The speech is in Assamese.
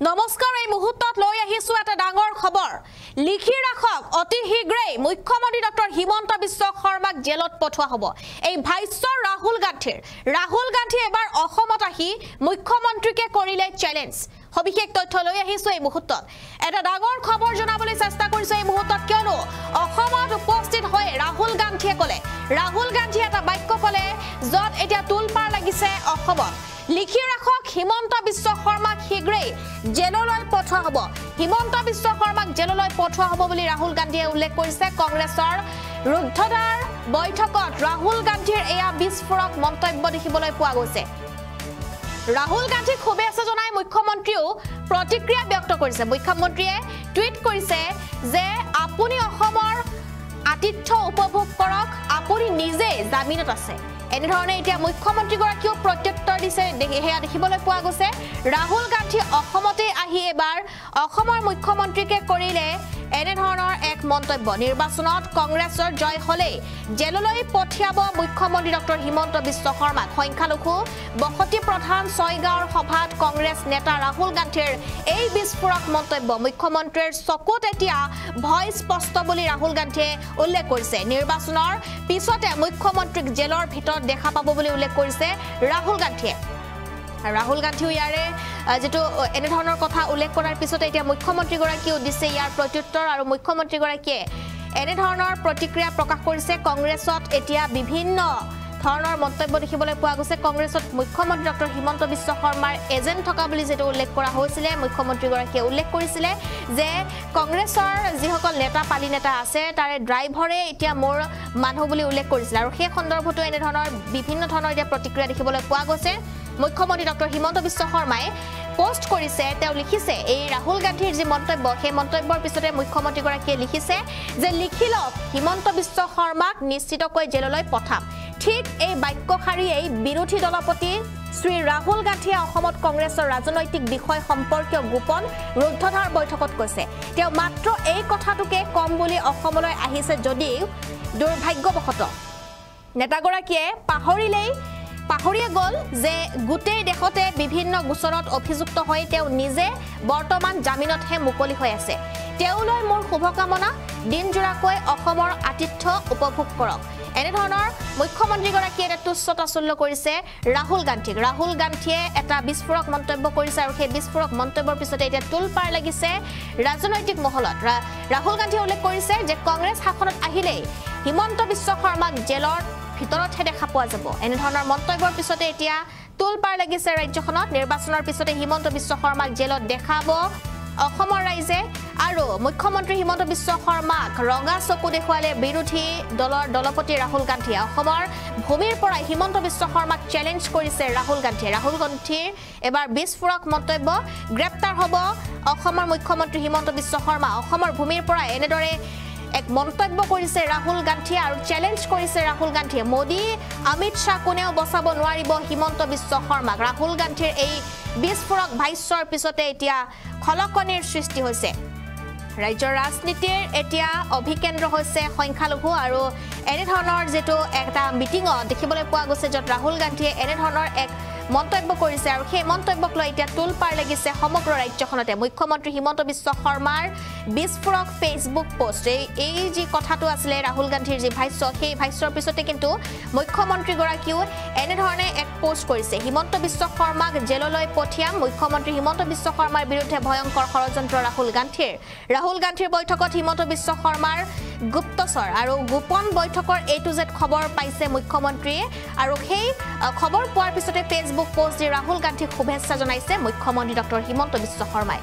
নমস্কাৰ এই মুহূৰ্তত লৈ আহিছো এটা ডাঙৰ খবৰ লিখি ৰাখক অতি শীঘ্ৰেই মুখ্যমন্ত্ৰী ডক্টৰ হিমন্ত বিশ্ব শৰ্মাক জেলত পঠোৱা হ'ব এই ভাইছৰ ৰাহুল গান্ধী এবাৰ অসমত আহি মুখ্যমন্ত্ৰীকে কৰিলে চ্যালেঞ্জ সবিশেষ তথ্য লৈ আহিছো এই মুহূৰ্তত এটা ডাঙৰ খবৰ জনাবলৈ চেষ্টা কৰিছো এই মুহূৰ্তত কিয়নো অসমত উপস্থিত হৈ ৰাহুল গান্ধী এটা বাক্য ক'লে যত এতিয়া তুলপাৰ লাগিছে অসমত লিখি ৰাখক হিমন্ত বিশ্ব শৰ্মাক শীঘ্ৰেই জেললৈ পঠোৱা হ'ব হিমন্ত বিশ্ব শৰ্মাক জেললৈ পঠোৱা হ'ব বুলি ৰাহুল গান্ধীয়ে উল্লেখ কৰিছে কংগ্ৰেছৰ ৰুদ্ধদ্বাৰ বৈঠকত ৰাহুল গান্ধীৰ এয়া বিস্ফোৰক মন্তব্য দেখিবলৈ পোৱা গৈছে ৰাহুল গান্ধীক শুভেচ্ছা জনাই মুখ্যমন্ত্ৰীও প্ৰতিক্ৰিয়া ব্যক্ত কৰিছে মুখ্যমন্ত্ৰীয়ে টুইট কৰিছে যে আপুনি অসমৰ আতিথ্য উপভোগ কৰক আপুনি নিজে জামিনত আছে এনে ধৰণে এতিয়া মুখ্যমন্ত্ৰী গৰাকীও প্ৰত্যুত্তৰ দিছে হেয়া দেখিবলৈ পোৱা গৈছে ৰাহুল গান্ধী অসমতে আহি এবাৰ অসমৰ মুখ্যমন্ত্ৰীকে কৰিলে এনে ধৰণৰ এক মন্তব্য নিৰ্বাচনত কংগ্ৰেছৰ জয় হলে জেললৈ পঠিয়াব মুখ্যমন্ত্ৰী ডক্টৰ হিমন্ত বিশ্ব শৰ্মাক সংখ্যালঘু বসতি প্ৰধান ছয়গাঁৱৰ সভাত কংগ্ৰেছ নেতা ৰাহুল গান্ধীৰ এই বিস্ফোৰক মন্তব্য মুখ্যমন্ত্ৰীৰ চকুত এতিয়া ভয় স্পষ্ট বুলি ৰাহুল গান্ধীয়ে উল্লেখ কৰিছে নিৰ্বাচনৰ পিছতে মুখ্যমন্ত্ৰীক জেলৰ ভিতৰত দেখা পাব বুলি উল্লেখ কৰিছে ৰাহুল গান্ধীও ইয়াৰে যেটো এনে ধৰণৰ কথা উল্লেখ কৰাৰ পিছতে এতিয়া মুখ্যমন্ত্ৰী গৰাকীও দিছে ইয়াৰ প্ৰত্যুত্তৰ আৰু মুখ্যমন্ত্ৰী গৰাকীয়ে এনে ধৰণৰ প্ৰতিক্ৰিয়া প্ৰকাশ কৰিছে কংগ্ৰেছত এতিয়া বিভিন্ন ধৰণৰ মন্তব্য দেখিবলৈ পোৱা গৈছে কংগ্ৰেছত মুখ্যমন্ত্ৰী ডক্টৰ হিমন্ত বিশ্ব শৰ্মাৰ এজেন্ট থকা বুলি যেটো উল্লেখ কৰা হৈছিল মুখ্যমন্ত্ৰী গৰাকীয়ে উল্লেখ কৰিছিল যে কংগ্ৰেছৰ যিসকল নেতা পালি নেতা আছে তাৰে ড্ৰাইভাৰে এতিয়া মোৰ মানুহ বুলি উল্লেখ কৰিছিল আৰু সেই সন্দৰ্ভতো এনে ধৰণৰ বিভিন্ন ধৰণৰ এতিয়া প্ৰতিক্ৰিয়া দেখিবলৈ পোৱা গৈছে মুখ্যমন্ত্ৰী ডক্টৰ হিমন্ত বিশ্ব শৰ্মাই পোষ্ট কৰিছে তেওঁ লিখিছে এই ৰাহুল গান্ধীৰ যি মন্তব্য সেই মন্তব্যৰ পিছতে মুখ্যমন্ত্ৰী গৰাকীয়ে লিখিছে যে লিখিলক হিমন্ত বিশ্ব শৰ্মাক নিশ্চিতকৈ জেললৈ পঠাম ঠিক এই বাক্যশাৰী এই বিৰোধী দলপতি শ্ৰী ৰাহুল গান্ধীয়ে অসমত কংগ্ৰেছৰ ৰাজনৈতিক বিষয় সম্পৰ্কীয় গোপন ৰুদ্ধদ্বাৰ বৈঠকত কৈছে তেওঁ মাত্ৰ এই কথাটোকে কম বুলি অসমলৈ আহিছে যদিও দুৰ্ভাগ্যবশতঃ নেতাগৰাকীয়ে পাহৰিয়ে গল যে গোটেই দেশতে বিভিন্ন গোচৰত অভিযুক্ত হৈ তেওঁ নিজে বৰ্তমান জামিনতহে মুকলি হৈ আছে তেওঁলৈ মোৰ শুভকামনা দিনজোৰাকৈ অসমৰ আতিথ্য উপভোগ কৰক এনে ধৰণৰ মুখ্যমন্ত্ৰী গৰাকীয়ে এটা তুচ্ছতাচল্য কৰিছে ৰাহুল গান্ধীয়ে এটা বিস্ফোৰক মন্তব্য কৰিছে আৰু সেই বিস্ফোৰক মন্তব্যৰ পিছতে এতিয়া তুলপাৰ লাগিছে ৰাজনৈতিক মহলত ৰাহুল গান্ধীয়ে উল্লেখ কৰিছে যে কংগ্ৰেছ শাসনত আহিলেই হিমন্ত বিশ্ব শৰ্মাক জেলৰ ভিতৰতহে দেখা পোৱা যাব এনে ধৰণৰ মন্তব্যৰ পিছতে এতিয়া তুলপাৰ লাগিছে ৰাজ্যখনত নিৰ্বাচনৰ পিছতে হিমন্ত বিশ্ব শৰ্মাক জেলত দেখাব অসমৰ ৰাইজে আৰু মুখ্যমন্ত্ৰী হিমন্ত বিশ্ব শৰ্মাক ৰঙা চকু দেখুৱালে বিৰোধী দলৰ দলপতি ৰাহুল গান্ধীয়ে অসমৰ ভূমিৰ পৰা হিমন্ত বিশ্ব শৰ্মাক চ্যালেঞ্জ কৰিছে ৰাহুল গান্ধীৰ এবাৰ বিস্ফোৰক মন্তব্য গ্ৰেপ্তাৰ হ'ব অসমৰ মুখ্যমন্ত্ৰী হিমন্ত বিশ্ব শৰ্মা অসমৰ ভূমিৰ পৰা এনেদৰে এক মন্তব্য কৰিছে ৰাহুল গান্ধীয়ে আৰু চ্যালেঞ্জ কৰিছে ৰাহুল গান্ধীয়ে মোদী অমিত শাহ কোনেও বচাব নোৱাৰিব হিমন্ত বিশ্ব শৰ্মাক ৰাহুল গান্ধীৰ এই বিস্ফোৰক ভাষ্যৰ পিছতে এতিয়া খলকনিৰ সৃষ্টি হৈছে ৰাজ্যৰ ৰাজনীতিৰ এতিয়া অভিকেন্দ্ৰ হৈছে সংখ্যালঘু আৰু এনে ধৰণৰ যেটো এটা মিটিঙত দেখিবলৈ পোৱা গৈছে যত ৰাহুল গান্ধীয়ে এনে ধৰণৰ এক মন্তব্য কৰিছে আৰু সেই মন্তব্যক লৈ এতিয়া তুলপাৰ লাগিছে সমগ্ৰ ৰাজ্যখনতে মুখ্যমন্ত্ৰী হিমন্ত বিশ্ব শৰ্মাৰ বিস্ফোৰক ফেচবুক পোষ্ট এই যি কথাটো আছিলে ৰাহুল গান্ধীৰ যি ভাষ্য সেই ভাষ্যৰ পিছতে কিন্তু মুখ্যমন্ত্ৰী গৰাকীও এনে ধৰণে এক পোষ্ট কৰিছে হিমন্ত বিশ্ব শৰ্মাক জেললৈ পঠিয়াম মুখ্যমন্ত্ৰী হিমন্ত বিশ্ব শৰ্মাৰ বিৰুদ্ধে ভয়ংকৰ ষড়যন্ত্ৰ ৰাহুল গান্ধীৰ বৈঠকত হিমন্ত বিশ্ব শৰ্মাৰ গুপ্তচৰ আৰু গোপন বৈঠকৰ A to Z খবৰ পাইছে মুখ্যমন্ত্ৰীয়ে আৰু সেই খবৰ পোৱাৰ পিছতে ফেচবুক পোষ্ট দি ৰাহুল গান্ধীক শুভেচ্ছা জনাইছে মুখ্যমন্ত্ৰী ডক্টৰ হিমন্ত বিশ্ব শৰ্মাই